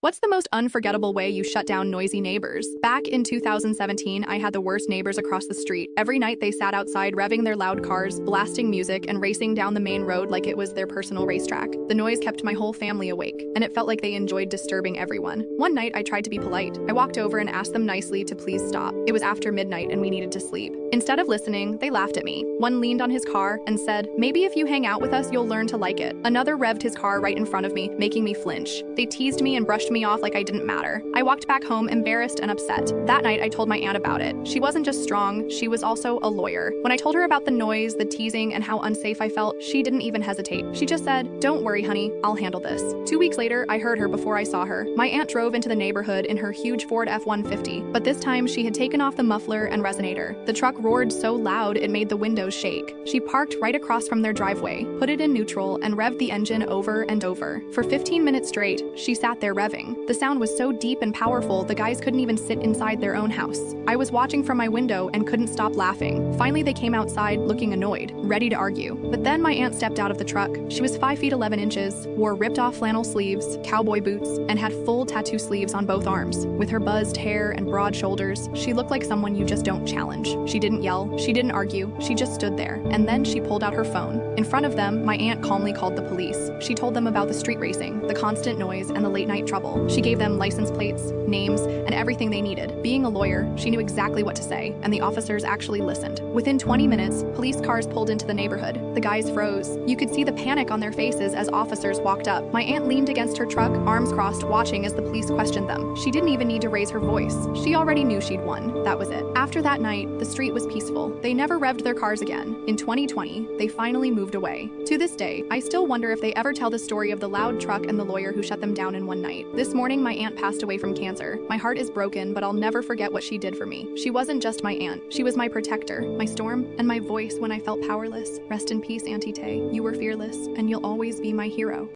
What's the most unforgettable way you shut down noisy neighbors? Back in 2017, I had the worst neighbors across the street. Every night they sat outside revving their loud cars, blasting music, and racing down the main road like it was their personal racetrack. The noise kept my whole family awake, and it felt like they enjoyed disturbing everyone. One night, I tried to be polite. I walked over and asked them nicely to please stop. It was after midnight and we needed to sleep. Instead of listening, they laughed at me. One leaned on his car and said, "Maybe if you hang out with us, you'll learn to like it." Another revved his car right in front of me, making me flinch. They teased me and brushed me off like I didn't matter. I walked back home embarrassed and upset. That night, I told my aunt about it. She wasn't just strong, she was also a lawyer. When I told her about the noise, the teasing, and how unsafe I felt, she didn't even hesitate. She just said, "Don't worry, honey, I'll handle this." 2 weeks later, I heard her before I saw her. My aunt drove into the neighborhood in her huge Ford F-150, but this time she had taken off the muffler and resonator. The truck roared so loud it made the windows shake. She parked right across from their driveway, put it in neutral, and revved the engine over and over. For 15 minutes straight, she sat there revving. The sound was so deep and powerful, the guys couldn't even sit inside their own house. I was watching from my window and couldn't stop laughing. Finally, they came outside looking annoyed, ready to argue. But then my aunt stepped out of the truck. She was 5 feet 11 inches, wore ripped-off flannel sleeves, cowboy boots, and had full tattoo sleeves on both arms. With her buzzed hair and broad shoulders, she looked like someone you just don't challenge. She didn't yell, she didn't argue, she just stood there. And then she pulled out her phone. In front of them, my aunt calmly called the police. She told them about the street racing, the constant noise, and the late-night trouble. She gave them license plates, names, and everything they needed. Being a lawyer, she knew exactly what to say, and the officers actually listened. Within 20 minutes, police cars pulled into the neighborhood. The guys froze. You could see the panic on their faces as officers walked up. My aunt leaned against her truck, arms crossed, watching as the police questioned them. She didn't even need to raise her voice. She already knew she'd won. That was it. After that night, the street was peaceful. They never revved their cars again. In 2020, they finally moved away. To this day, I still wonder if they ever tell the story of the loud truck and the lawyer who shut them down in one night. This morning, my aunt passed away from cancer. My heart is broken, but I'll never forget what she did for me. She wasn't just my aunt. She was my protector, my storm, and my voice when I felt powerless. Rest in peace, Auntie Tay. You were fearless, and you'll always be my hero.